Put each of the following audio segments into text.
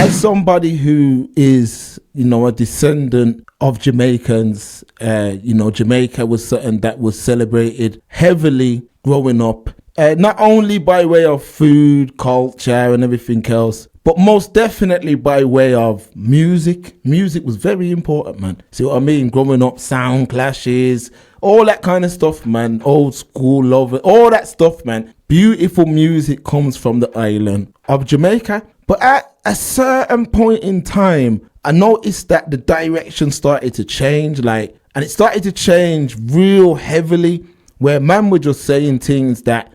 as somebody who is, a descendant of Jamaicans, Jamaica was something that was celebrated heavily growing up, not only by way of food, culture, and everything else, but most definitely by way of music. Music was very important, man. See what I mean? Growing up, sound clashes, all that kind of stuff, man. Old school love, all that stuff, man. Beautiful music comes from the island of Jamaica. But at a certain point in time, I noticed that the direction started to change, and it started to change real heavily, where man were just saying things that,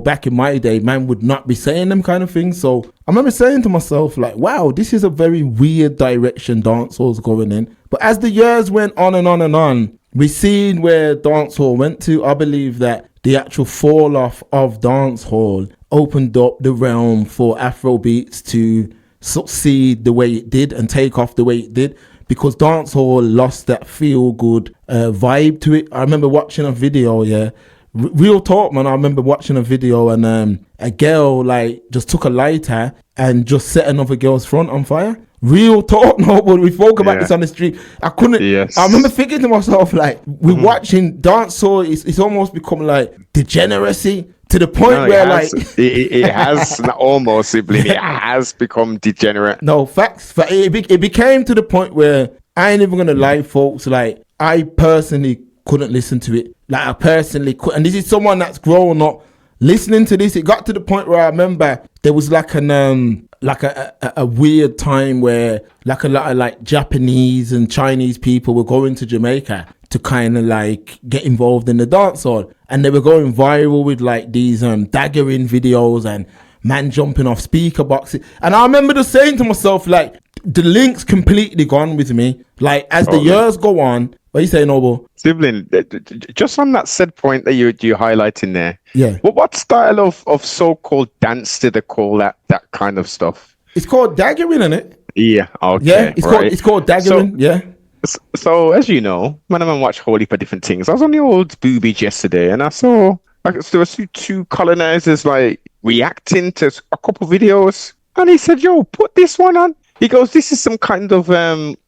back in my day, man would not be saying them kind of things. So I remember saying to myself, wow, this is a very weird direction dancehall's going in. But as the years went on and on and on, we seen where dancehall went to. I believe that the actual fall off of dancehall opened up the realm for Afrobeats to succeed the way it did and take off the way it did, because dancehall lost that feel good vibe to it. I remember watching a video, real talk, man. I remember watching a video and a girl just took a lighter and just set another girl's front on fire. Real talk, no, but we spoke about this on the street. I couldn't. Yes. I remember thinking to myself, we're watching dancehall. It's almost become degeneracy to the point where it has not almost, sibling. It has become degenerate. No, facts. It became to the point where I ain't even gonna lie, folks. I personally couldn't listen to it. I personally could, and this is someone that's grown up listening to this. It got to the point where I remember there was a weird time where a lot of Japanese and Chinese people were going to Jamaica to kind of get involved in the dancehall, and they were going viral with these daggering videos and man jumping off speaker boxes. And I remember just saying to myself, the link's completely gone with me. As the years go on. What are you saying, Noble? Sibling, just on that said point that you're highlighting there. Yeah. What style of so-called dance did they call that kind of stuff? It's called daggering, isn't it? Yeah. Okay. Yeah. It's called daggering. Yeah. So as you know, when I watch whole heap of different things, I was on the old boobies yesterday, and I saw there were two colonizers reacting to a couple videos, and he said, "Yo, put this one on." He goes, "This is some kind of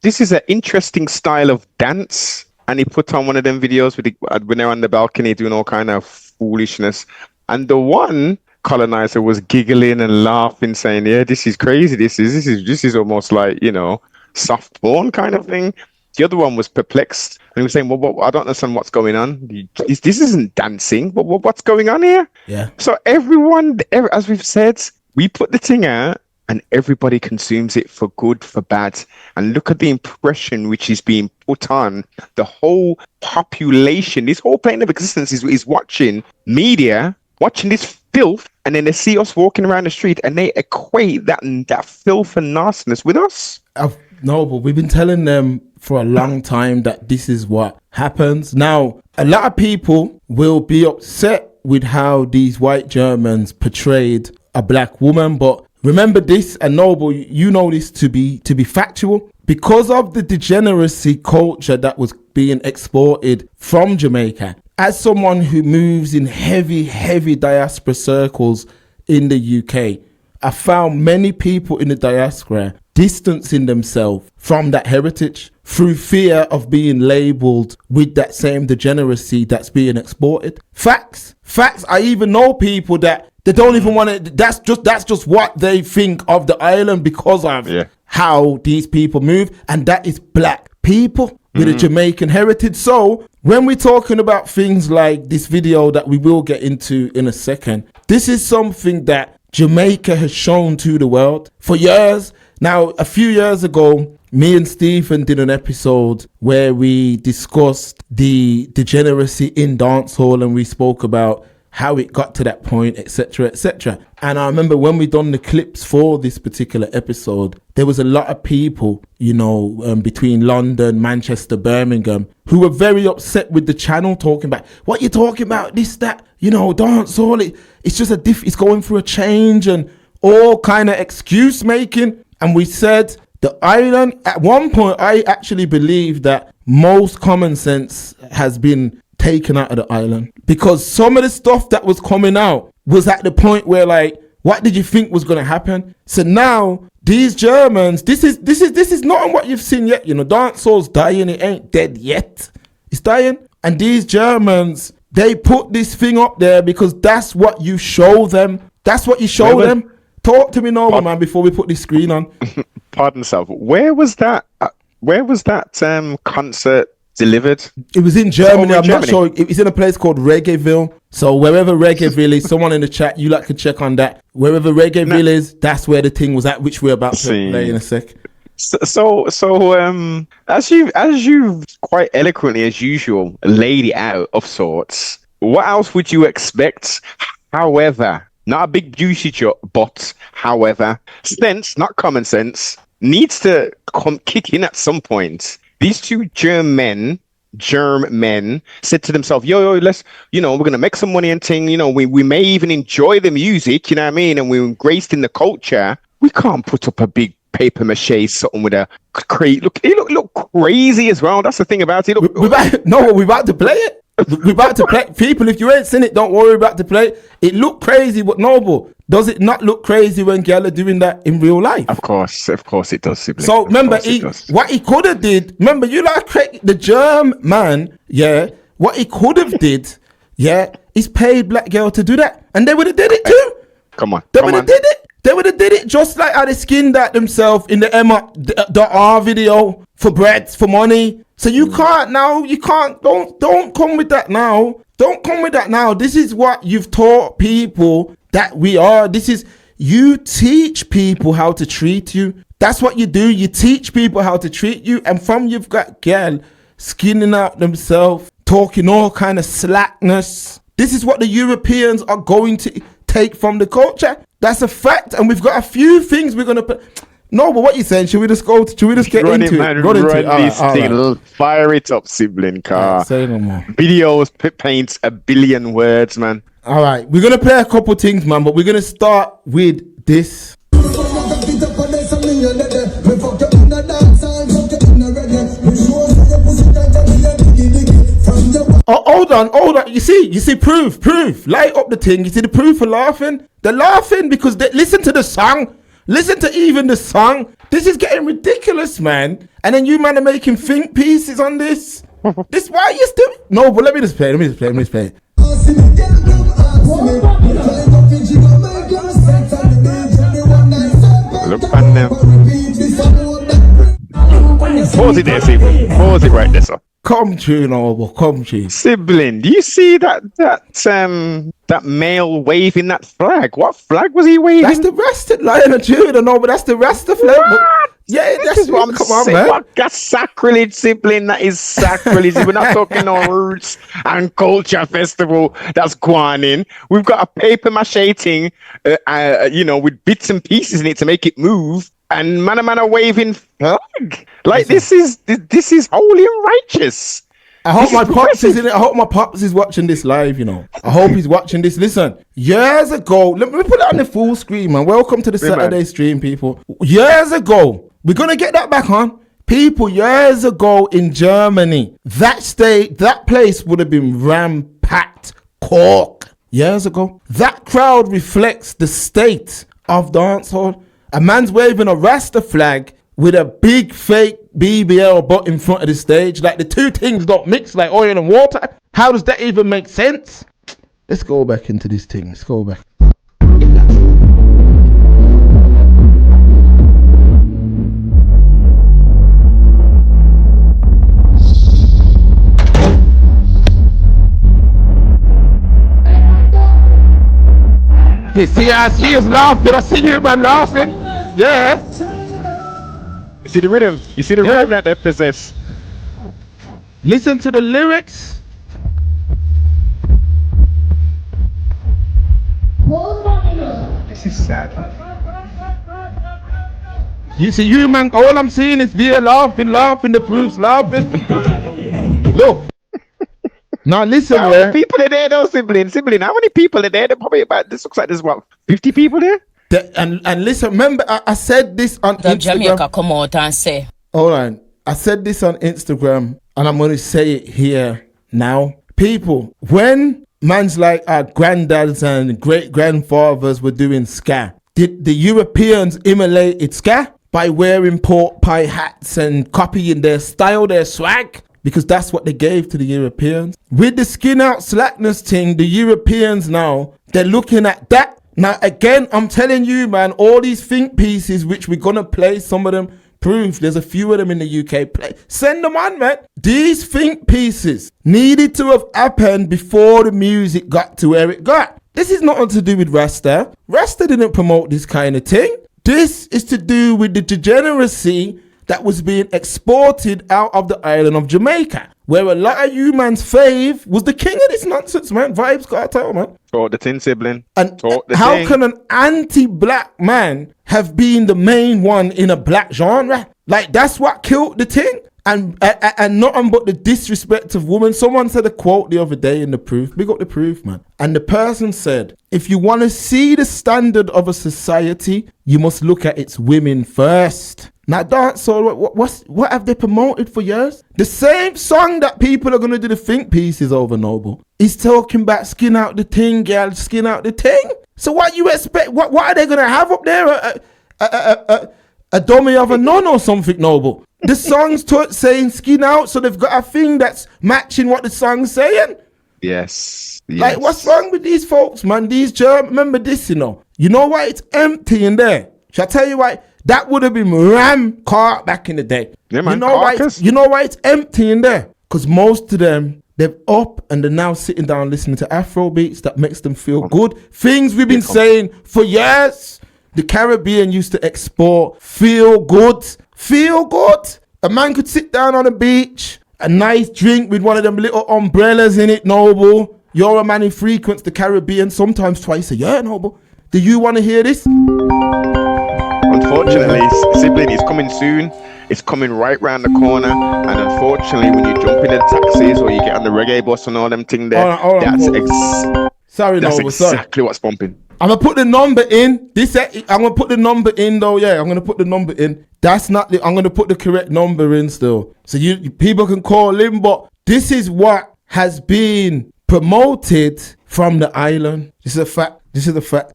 this is an interesting style of dance," and he put on one of them videos when they're on the balcony doing all kind of foolishness, and the one colonizer was giggling and laughing, saying, "Yeah, this is crazy. This is almost soft porn kind of thing." The other one was perplexed, and he was saying, "Well, I don't understand what's going on. This isn't dancing. But what's going on here?" Yeah. So everyone, as we've said, we put the thing out, and everybody consumes it for good, for bad. And look at the impression which is being put on. The whole population, this whole plane of existence is watching media, watching this filth, and then they see us walking around the street, and they equate that filth and nastiness with us. No, but we've been telling them for a long time that this is what happens. Now, a lot of people will be upset with how these white Germans portrayed a black woman, but remember this, and Noble, you know this to be factual. Because of the degeneracy culture that was being exported from Jamaica, as someone who moves in heavy diaspora circles in the UK, I found many people in the diaspora distancing themselves from that heritage through fear of being labelled with that same degeneracy that's being exported. Facts. I even know people that they don't even want to. That's just what they think of the island because of how these people move, and that is black people with a Jamaican heritage. So when we're talking about things like this video that we will get into in a second, this is something that Jamaica has shown to the world for years. Now, a few years ago, me and Stephen did an episode where we discussed the degeneracy in dancehall, and we spoke about how it got to that point, etc., etc. And I remember when we done the clips for this particular episode, there was a lot of people, between London, Manchester, Birmingham, who were very upset with the channel, talking about, what you talking about, this, that, dancehall, it's just it's going through a change and all kind of excuse making. And we said the island, at one point, I actually believe that most common sense has been taken out of the island, because some of the stuff that was coming out was at the point where what did you think was going to happen? So now these Germans, this is not on what you've seen yet. You know, dancehall's dying. It ain't dead yet. It's dying. And these Germans, they put this thing up there because that's what you show them. That's what you show them. Talk to me now, man, before we put this screen on. Pardon self. Where was that concert delivered? It was in Germany. I'm not sure. It was in a place called Reggaeville. So wherever Reggaeville is, someone in the chat, you could check on that. Wherever Reggaeville is, that's where the thing was at, which we're about to play in a sec. So, as you quite eloquently as usual laid it out of sorts, what else would you expect? However, not a big juicy shot, but however, sense, not common sense, needs to kick in at some point. These two germ men said to themselves, yo, let's, we're going to make some money and thing, we may even enjoy the music, you know what I mean? And we're engrossed in the culture. We can't put up a big paper mache something with a crazy look. It look crazy as well. That's the thing about it. We're about to play it. We're about to play. People, if you ain't seen it, don't worry about to play. It look crazy, but noble. Does it not look crazy when girl are doing that in real life? Of course it does. Sibling. So remember, what he could have did. Remember, the germ man. Yeah, what he could have did. Yeah, is paid black girl to do that, and they would have did it too. Come on, they would have did it. They would have did it just like how they skinned that themselves in the R video for bread, for money. So you can't now. You can't. Don't come with that now. Don't come with that now. This is what you've taught people that we are. This is, you teach people how to treat you. That's what you do. You teach people how to treat you. And from you've got girl skinning out themselves, talking all kind of slackness. This is what the Europeans are going to take from the culture. That's a fact. And we've got a few things we're going to put. No, but what you saying? Should we just get into it? Run this thing. Fire it up, sibling car. Say no more. Videos paints a billion words, man. All right, we're gonna play a couple things, man, but we're gonna start with this. Oh, hold on. You see, proof. Light up the thing. You see the proof for laughing? They're laughing because they listen to the song. Listen to even the song. This is getting ridiculous, man. And then you man are making think pieces on this. This why you still no, but let me just play. Look on them. Pause it there, sibling. Pause it right there, sir. Come true, Noble. Come true. Sibling, do you see that male waving that flag? What flag was he waving? That's the Rasta Lion of Judah, no, but that's the Rasta flag. Yeah, that's what I'm saying. Man. That's sacrilege, sibling. That is sacrilege. We're not talking on roots and culture festival that's going in. We've got a paper mache thing, with bits and pieces in it to make it move. And man are waving flag. Like this is holy and righteous. I hope my pops is in it. I hope my pops is watching this live, I hope he's watching this. Listen, years ago, let me put it on the full screen, man. Welcome to the Saturday stream, people. Years ago, we're gonna get that back on. People, years ago in Germany, that place would have been ram-packed cork. Years ago. That crowd reflects the state of dancehall. A man's waving a Rasta flag with a big fake BBL butt in front of the stage. Like the two things don't mix like oil and water. How does that even make sense? Let's go back into this thing. Let's go back. You see how she is laughing? I see you, man, laughing. Yeah. You see the rhythm? You see the rhythm that they possess? Listen to the lyrics. This is sad. You see, you, man, all I'm seeing is there laughing, the proofs laughing. Look. Now listen, how many people are there though, sibling? How many people are there? They're probably about, this looks like there's what, 50 people there? And listen, remember I said this on Instagram. Jamaica come out and say. Hold on. I said this on Instagram and I'm going to say it here now. People, when man's like our granddads and great grandfathers were doing ska, did the Europeans emulated ska by wearing pork pie hats and copying their style, their swag? Because that's what they gave to the Europeans. With the skin out slackness thing, the Europeans now, they're looking at that. Now, again, I'm telling you, man, all these think pieces, which we're going to play, some of them proof. There's a few of them in the UK. Play. Send them on, man. These think pieces needed to have happened before the music got to where it got. This is nothing to do with Rasta. Rasta didn't promote this kind of thing. This is to do with the degeneracy that was being exported out of the island of Jamaica, where a lot of you man's fave was the king of this nonsense, man. Vibes Cartel, man. Talk the thing, sibling. And Talk the how thing. can an anti-black man have been the main one in a black genre? Like, that's what killed the thing. And nothing but the disrespect of women. Someone said a quote the other day in the proof. Big up the proof, man. And the person said, if you want to see the standard of a society, you must look at its women first. Now, dancehall, what have they promoted for years? The same song that people are going to do the think pieces over, Noble. He's talking about skin out the thing, girl, skin out the thing. So what you expect? What are they going to have up there? A dummy of a nun or something, Noble? The song's saying skin out, so they've got a thing that's matching what the song's saying. Yes. Like, what's wrong with these folks, man? These Germans, remember this, you know why it's empty in there? Shall I tell you why? That would have been ram cart back in the day. Yeah, man, you know why it's empty in there? Because most of them, they're up and they're now sitting down listening to Afro beats that makes them feel good. Things we've been saying for years. The Caribbean used to export feel good. Feel good. A man could sit down on a beach, a nice drink with one of them little umbrellas in it, Noble. You're a man who frequents the Caribbean sometimes twice a year, Noble. Do you want to hear this? Unfortunately, sibling is coming soon. It's coming right round the corner. And unfortunately, when you jump in the taxis or you get on the reggae bus and all them thing there, that's exactly what's bumping. I'm gonna put the number in. I'm gonna put the number in though. Yeah, I'm gonna put the number in. That's not I'm gonna put the correct number in still, so you people can call in. But this is what has been promoted from the island. This is a fact.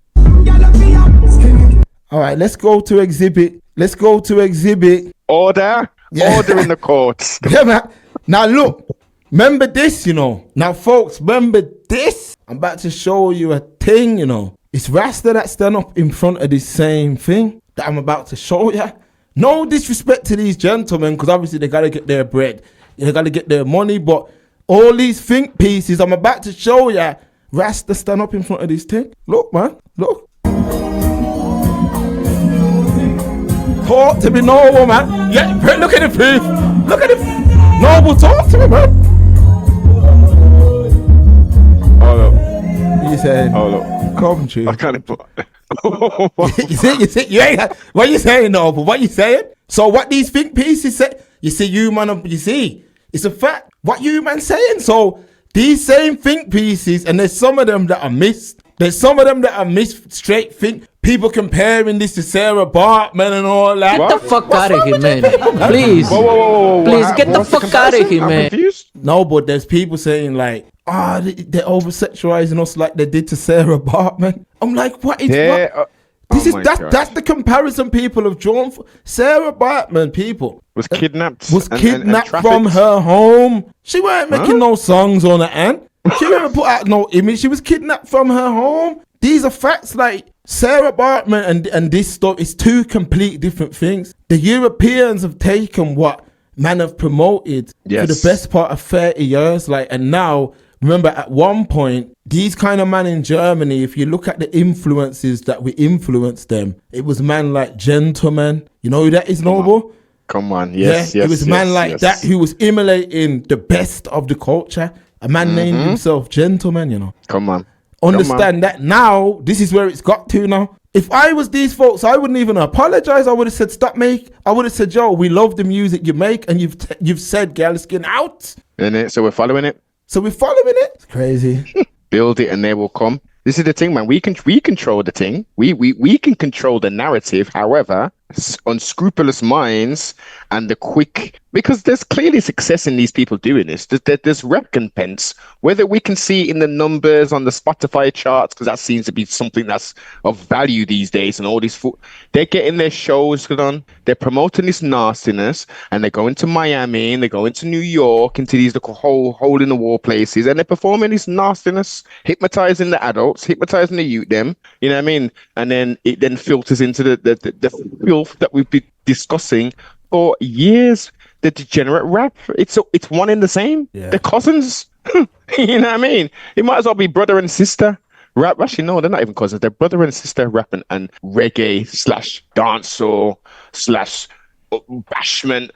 All right, let's go to exhibit. Order. Yeah. Order in the courts. Yeah, man. Now look, remember this, Now, folks, remember this. I'm about to show you a thing, It's Rasta that stand up in front of this same thing that I'm about to show you. No disrespect to these gentlemen, because obviously they got to get their bread. They got to get their money, but all these think pieces I'm about to show you, Rasta stand up in front of this thing. Look, man, look. Talk to me, Noble, man. Yeah, look at the proof. Look at it. Noble, talk to me, man. Hold up. You saying? Hold up. Come true. I can't put. You see, you ain't. What you saying, Noble? What you saying? So what these think pieces say? You see, it's a fact. What you man saying? So these same think pieces, and there's some of them that are missed. There's some of them that are missed straight think. People comparing this to Sarah Bartman and all that. Get the fuck out of here, man. Please. Whoa. Please, get the fuck out of here, man. Confused? No, but there's people saying like, they're over-sexualizing us like they did to Sarah Bartman. I'm like, what is what? That's the comparison people have drawn for. Sarah Bartman, people. Was kidnapped. And from her home. She weren't making no songs on her end. She never put out no image. She was kidnapped from her home. These are facts. Like Sarah Bartman and this stuff is two complete different things. The Europeans have taken what man have promoted for the best part of 30 years. And now, remember at one point, these kind of man in Germany, if you look at the influences that we influenced them, it was man like Gentleman. You know who that is, Noble? Come on. Yes. It was man like that who was emulating the best of the culture. A man named himself Gentleman, Come on. Understand that now, this is where it's got to now. If I was these folks, I wouldn't even apologize. I would have said, I would have said, yo, we love the music you make, and you've said, girl, skin out. So we're following it. It's crazy. Build it and they will come. This is the thing, man. We control the thing. We can control the narrative. However, unscrupulous minds and the quick Because there's clearly success in these people doing this. There's recompense, whether we can see it in the numbers on the Spotify charts, because that seems to be something that's of value these days. And all these they're getting their shows done, they're promoting this nastiness, and they go into Miami and they go into New York, into these little hole in the wall places, and they're performing this nastiness, hypnotizing the adults, hypnotizing the youth, them. You know what I mean? And then it then filters into the filth that we've been discussing for years. The degenerate rap, it's one in the same. Yeah. They're cousins. You know what I mean? It might as well be brother and sister rap. Actually, no, they're not even cousins. They're brother and sister rapping and reggae / dancehall / bashment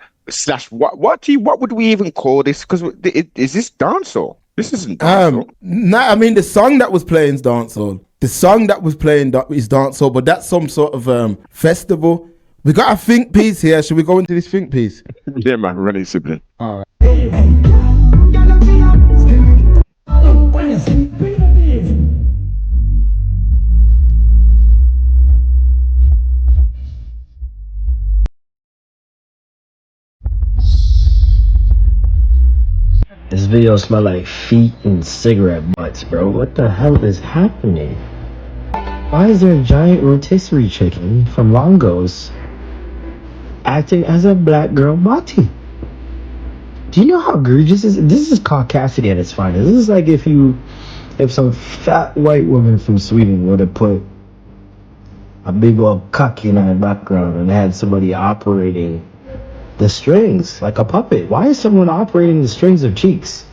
/ what would we even call this? Because is this dancehall? This isn't dancehall. I mean the song that was playing is dancehall. The song that was playing is dancehall, but that's some sort of festival. We got a think piece here. Should we go into this think piece? Yeah, man, run it, sibling. All right. This video smell like feet and cigarette butts, bro. What the hell is happening? Why is there a giant rotisserie chicken from Longo's acting as a black girl body? Do you know how egregious this is? This is caucasity at its finest. This is like if some fat white woman from Sweden would have put a big old cock in the background and had somebody operating the strings like a puppet. Why is someone operating the strings of cheeks?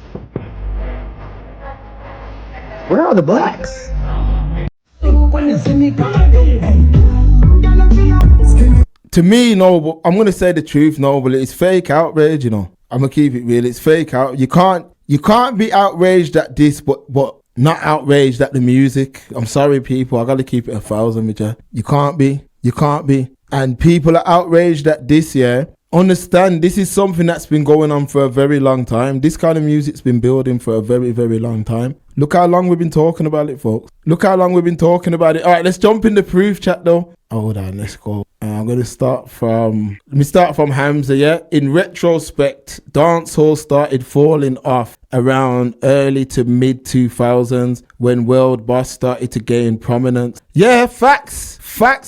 Where are the blacks? To me, no, I'm gonna say the truth, no, but it's fake outrage, you know. I'm gonna keep it real. It's fake out. You can't be outraged at this, but not outraged at the music. I'm sorry, people. I gotta keep it 1,000 with you. You can't be. And people are outraged at this, yeah. Understand, this is something that's been going on for a very long time. This kind of music's been building for a very, very long time. Look how long we've been talking about it, folks. Look how long we've been talking about it. All right, let's jump in the proof chat, though. Hold on, let's go. I'm going to start from Hamza, yeah? In retrospect, dancehall started falling off around early to mid 2000s when World Boss started to gain prominence. Yeah, facts,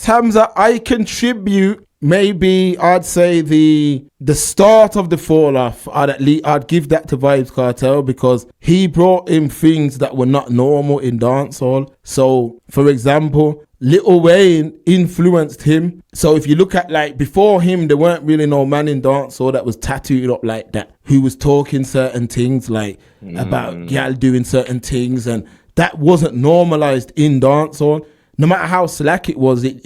Hamza. I contribute. Maybe I'd say the start of the fall off, I'd give that to Vybz Kartel because he brought in things that were not normal in dancehall. So, for example, Lil Wayne influenced him. So if you look at like before him, there weren't really no man in dancehall that was tattooed up like that, who was talking certain things like about gal doing certain things, and that wasn't normalized in dancehall. No matter how slack it was, it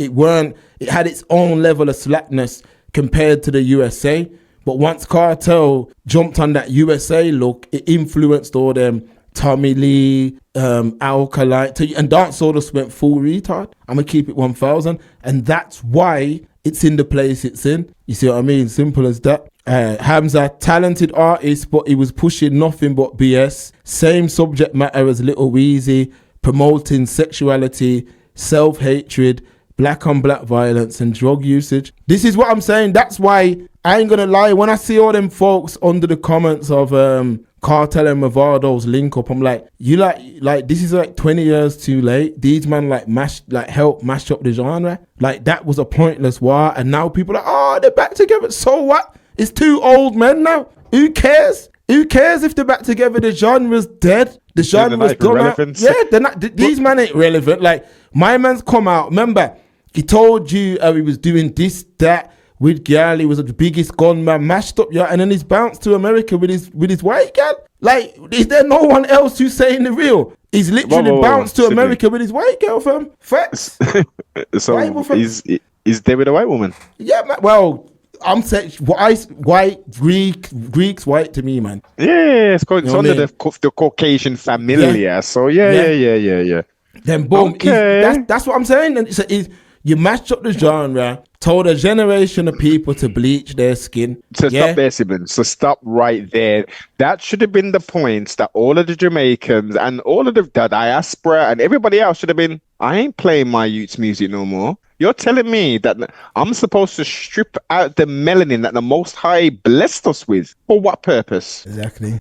had its own level of slackness compared to the USA. But once Cartel jumped on that USA look, it influenced all them Tommy Lee, Alkaline, and dancehall just went full retard. I'm gonna keep it 1,000, and that's why it's in the place it's in. You see what I mean? Simple as that. Hamza, talented artist, but he was pushing nothing but BS. Same subject matter as Little Weezy, promoting sexuality, self-hatred, black on black violence and drug usage. This is what I'm saying. That's why I ain't gonna lie, when I see all them folks under the comments of Cartel and Mavado's link up, I'm like, you like this is like 20 years too late. These man help mash up the genre. Like that was a pointless war, and now people are like, oh, they're back together. So what? It's two old men now. Who cares? Who cares if they're back together? The genre's dead. The genre's done out. Yeah, they're not. These man ain't relevant. Like my man's come out. Remember, he told you he was doing this, that with gal. He was the biggest gunman, mashed up, yeah, and then he's bounced to America with his white gal. Like, is there no one else who's saying the real? He's literally bounced to America with his white girl, fam. Facts. So is there with a white woman? Yeah, man. Well, I'm saying white, Greeks white to me, man. Yeah, it's under the Caucasian family. Yeah. So yeah. Then boom, okay. That's what I'm saying. And you match up the genre, told a generation of people to bleach their skin. So stop there, siblings. So stop right there. That should have been the points that all of the Jamaicans and all of the diaspora and everybody else should have been, I ain't playing my youth's music no more. You're telling me that I'm supposed to strip out the melanin that the Most High blessed us with? For what purpose? Exactly.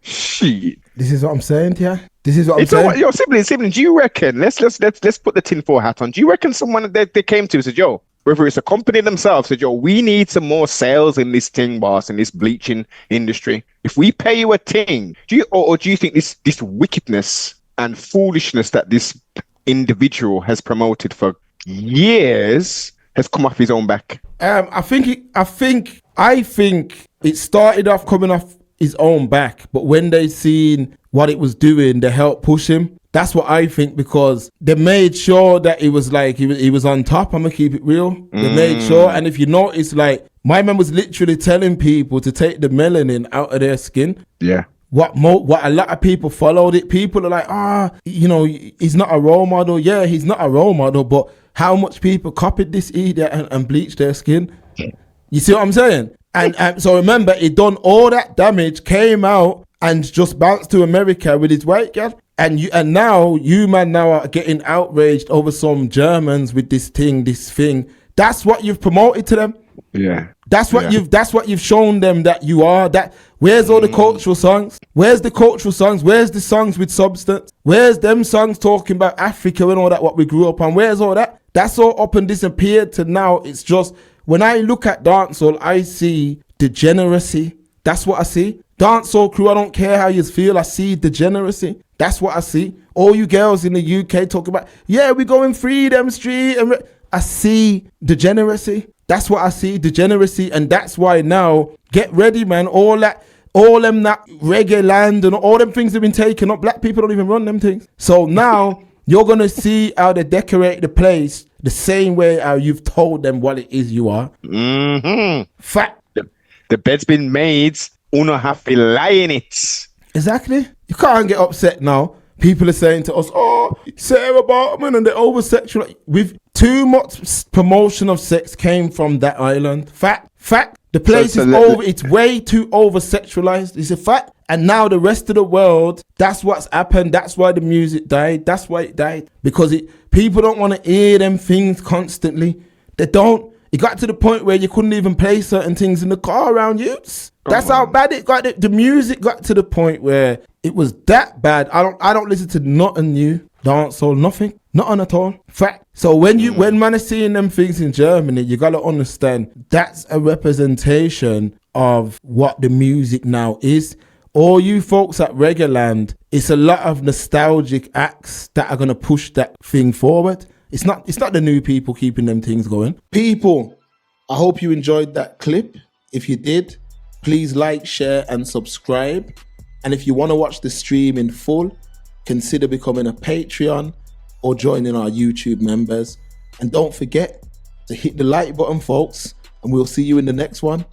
Shit. This is what I'm saying to you. This is what I'm It's all, saying. yo, sibling, do you reckon? Let's put the tinfoil hat on. Do you reckon someone that they came to and said, yo, whether it's a company themselves, said, yo, we need some more sales in this thing, boss, in this bleaching industry. If we pay you a thing, or do you think this wickedness and foolishness that this individual has promoted for years has come off his own back? I think it started off coming off his own back, but when they seen what it was doing, they helped push him. That's what I think, because they made sure that it was like he was on top. I'm gonna keep it real. They made sure, and if you notice, like my man was literally telling people to take the melanin out of their skin. Yeah. What a lot of people followed it. People are like, he's not a role model. Yeah, he's not a role model, but how much people copied this idiot and bleached their skin? You see what I'm saying? And so remember, he done all that damage, came out and just bounced to America with his white girl. And now you are getting outraged over some Germans with this thing. That's what you've promoted to them. Yeah. That's what you've shown them that you are. That where's all the cultural songs? Where's the cultural songs? Where's the songs with substance? Where's them songs talking about Africa and all that, what we grew up on? Where's all that? That's all up and disappeared to now. It's just, when I look at dancehall, I see degeneracy. That's what I see. Dancehall crew, I don't care how you feel. I see degeneracy. That's what I see. All you girls in the UK talk about, yeah, we going Freedom Street. I see degeneracy. That's what I see, degeneracy. And that's why now, get ready, man. All them that reggae land and all them things have been taken up. Black people don't even run them things. So now you're going to see how they decorate the place the same way how you've told them what it is you are. Mm-hmm. Fact. The bed's been made. Uno have to lie in it. Exactly. You can't get upset now. People are saying to us, oh, Sarah Bartman, and they're over-sexual. With too much promotion of sex came from that island. Fact. The place is over. It's way too over-sexualized. It's a fact. And now the rest of the world, that's what's happened. That's why the music died. That's why it died. Because people don't want to hear them things constantly. They don't. It got to the point where you couldn't even play certain things in the car around youths. That's how bad it got. The music got to the point where it was that bad. I don't listen to nothing new, dancehall, nothing at all. Fact. So when man is seeing them things in Germany, you gotta understand that's a representation of what the music now is. All you folks at Reggae Land, it's a lot of nostalgic acts that are gonna push that thing forward. It's not the new people keeping them things going. People, I hope you enjoyed that clip. If you did, please like, share, and subscribe. And if you want to watch the stream in full, consider becoming a Patreon or joining our YouTube members. And don't forget to hit the like button, folks, and we'll see you in the next one.